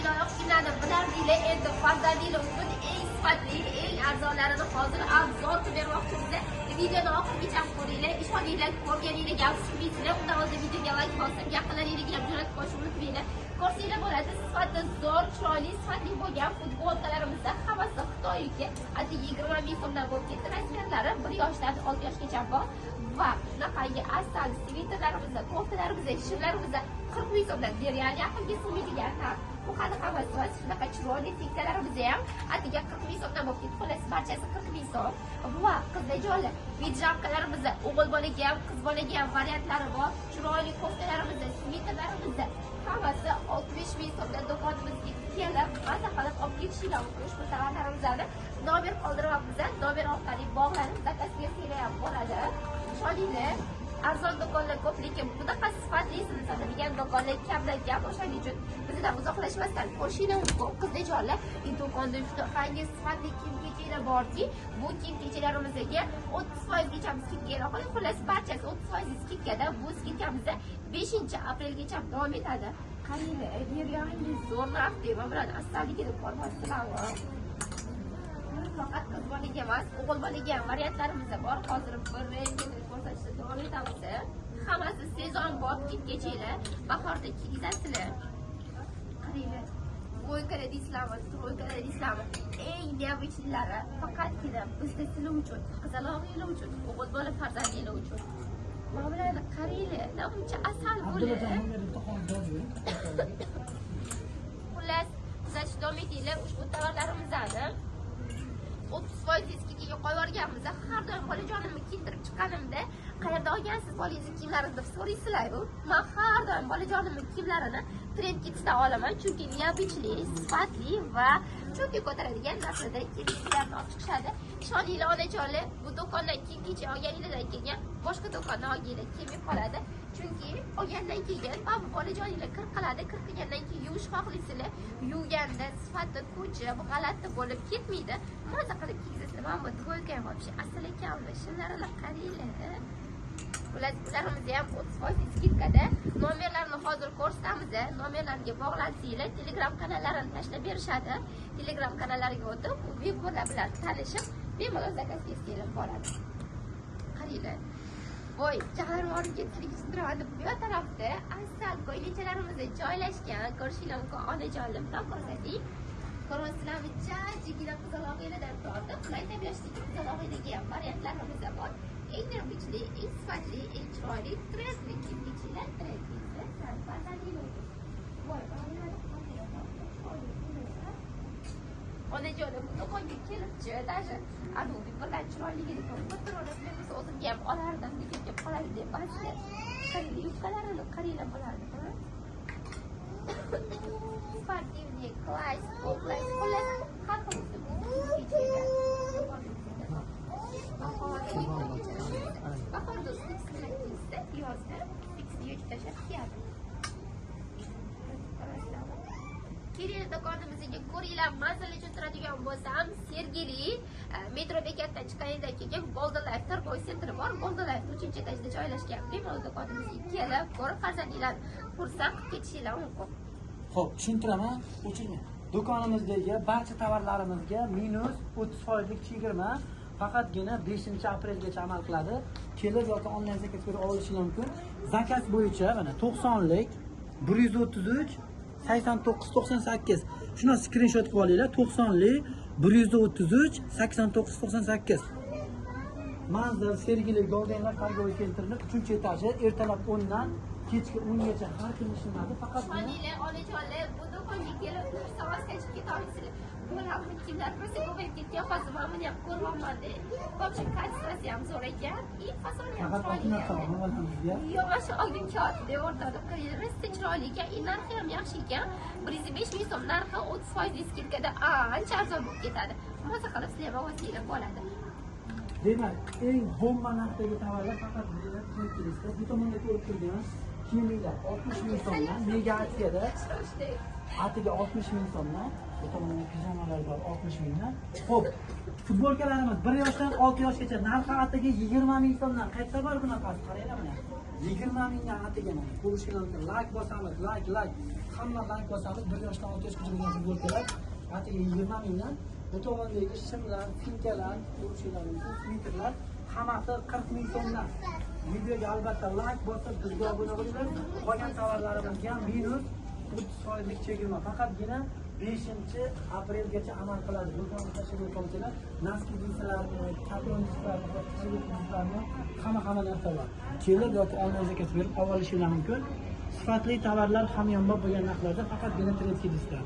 Qo'shnilar kimlarni bilardinglar, endi farzandinglar uchun eng sifatli, eng arzonlarini hozir arzon bermoqchimiz. Videoni oxirigacha ko'ringlar, ishoninglar, ko'rganinglarga afsusinglar, undan oldin videoga like bosib, yaqinlaringizga ham jo'natib qo'yishni unutmanglar. Ko'rsanglar bo'ladi, sifati zo'r, chiroyli, sifatli bo'lgan futbolkalarimizda hammasi Xitoyga atigi 20 ming so'mdan bo'lib ketdi. Razmerlari 1 yoshdan 6 yoshgacha bor va shunaqangi asal sviterlarimizda, koftalarimizda, shimlarimizda 40 ming so'mdan real yaqinga sig'maydigan bu qanaqa emas, shunaqa chiroyli tekkalarimizni ham atiga 40 ming so'mdan bo'lib ketdi. Xullas barchasi 40 ming so'm. Va qizlarjonlar, pijamkalarimizda o'g'il bolaga ham, qiz bolaga ham variantlari bor. Chiroyli koftalarimizda, sviterlarimizda hammasi 60 ming so'mdan do'konimizga kelib, maza qilib olib ketishinglar mumkin. Ushbu tovarlarimizni nomer qoldiryapmiz. Nomer orqali bog'lanib, zakaz bersanglar ham bo'ladi. Ishoninglar, arzon do'konlar ko'p, lekin bunaqa sifatlisini sotadigan do'konlar kamdan kam. O'shaning uchun bizdan uzoqlashmasdan ko'rishinglar mumkin. Qizlarjonlar, do'konda shunaqangi sifatli kiyim-kechaklar borki, bu kiyim-kechalarimizga 30% gacha skidka qo'yib, xullas barchasi 30% skidkada. Bu skidkamizda 5-aprelgacha davom etadi. Qaranglar, yangi zo'r narx deb bilan astaligini ko'rmasizlarmi? Faqat qiz bolaga emas, o'g'il bolaga ham variantlarimiz bor. Hozir bir rangini ko'rsatishda davom etamiz. Hammasi sezon bor kiyim-kechaklar, bahorda kiygizasizlar. Qaranglar, bo'ykalar deysizlarmi, troykalar deysizlarmi? Eng neobichlilari faqatgina bizda sizlar uchun, qizaloqlar uchun, o'g'il bola farzandinglar uchun. Mana bularni qaranglar, namuncha asal bo'ladi. Xullas, kuzatishda davom etinglar. Ushbu tovarlarimizni 30% skidkaga qo'yib yuborganmiz. Har doim bolajonimni kiydirib chiqqanimda, qayerda olgansiz bolangizni kiyimlarini deb so'raysizlar-ku. Men har doim bolajonimni kiyimlarini trend kitdan olaman, chunki neobichli, sifatli va chunki ko'taradigan narsada kiyimlarni olib chiqishadi. Ishoninglar onajonlar, bu do'kondan kiyim-kechak olganinglardan keyin boshqa do'kondan olganinglar kelmay qoladi. Chunki olgandan keyin bu bolajoninglar kir qiladi, kir qilgandan keyin yuvish xohlaysizlar. Yuvganda sifati ko'chib, g'alati bo'lib ketmaydi. Maza qilib kiygizasizlar. Mana bu dvoyka ham вообще asal ekanmi? Shimlarini qaranglar. Ularimizni ham 30% skidkada. Nomerlarni hozir ko'rsatamiz. Nomerlarga bog'lansanglar, Telegram kanallarini tashlab berishadi. Telegram kanallariga o'tib, bepullar bilan tanishib, bemalol zakaz qilib boradi. Qaranglar. Voy, jahlarvorimga telegramda bu tarafda asal ko'ylakchalarimiz joylashgan. Ko'rishinglar mumkin. Onajonlar bilan ko'rsating. Ko'rasizlarmi? Jajjigina qizaloqlardan tortib, mayda yoshdagi qizaloqlarga ham variantlarimiz bor. Eng neobichli, eng sifatli, eng chiroyli, trendli kiyim-kechaklar, trendli farzandinglar. Voy, onajonim bu do'konga kelibchi, даже anavi birdan chiroyligini ko'rib, biz o'zimga ham olardim, lekin kelib qoladi deb ba'zida. Qaranglar, yubkalarini qaranglar bo'lardi. Sportivniy, klassik, xullas, har xil bahorda ustiga yozda yechib tashlab kiyadi. Keling, do'konimizga ko'ringlar. Manzilni tushuntiradigan bo'lsam, Sergeli metro bekatdan chiqqaningdan keyin Golden Life торговый sentri bor. Golden Life 3-etajda joylashgan. Bemalol do'konimizga kelib, ko'rib farzandinglarni xursand qilib ketishinglar mumkin. Xo'p, tushuntiraman, o'chirmang. Do'konimizdagi barcha tovarlarimizga minus 30% chegirma faqatgina 5-aprelgacha amal qiladi. Kelib yoki onlayn zakaz berib olishingiz mumkin. Zakaz bo'yicha mana 90lik 133 8998. Shuni skrinshot qilib olinglar. 90lik 133 8998. Manzil Sergeli Golden Life торговый centrining 3-etaji, ertalab 10 dan kechki 10 gacha har kun ishlanadi. Faqat ishoninglar, onajonlar, bu do'konga kelib savozgacha keta olasizlar. Bularni kimlar ko'rsa ko'payib ketgan, hozir men buni ham ko'ryapman-da. Ko'pchilik kачествоsi ham zo'r ekan, и fasoni ham chiroyli ekan. Yo'q, shu olgan katta o'rtada qaranglar, rosti chiroyli ekan, и narxi ham yaxshi ekan. 105 ming so'm narxi 30% skidkada ancha arzon bo'lib ketadi. Maza qilib sizlar olsanglar bo'ladi. Demak, eng bomba narxdagi tovarlar faqat bizlar kelishda. Bu tomonda ko'rib turgan kiyimlar 60 ming so'mdan, mega aksiyada atiga 60 ming so'mdan, bu tomonda pijamalar bor 60 mingdan. Xo'p, futbolkalarimiz 1 yoshdan 6 yoshgacha narxi atiga 20 ming so'mdan. Qayerda bor bunaqasi? Qaranglar mana. 20 mingdan atigi mana ko'rishinglar mumkin. Like bosamiz, like. Hamma like bosamiz, 1 yoshdan 6 yoshgacha bo'lgan futbolkalar atigi 20 mingdan. Bu tomondagi shimlar, finkalar, ko'rishinglar mumkin, sviterlar hammasi 40 ming so'mdan. Videoga albatta like bosib, bizga obuna bo'linglar. Qolgan tovarlarimizga ham minus 30% chegirma. Faqatgina 5-aprelgacha amal qiladi. Do'konga tashrif buyuruvchilar, naski jinsilarni, kapron jinsilarni, hamma narsalar. Kelib yoki onlayn zakaz berib olishingiz mumkin. Sifatli tovarlar hamyonbop bo'lgan narxlarda faqatgina Trendkidisda.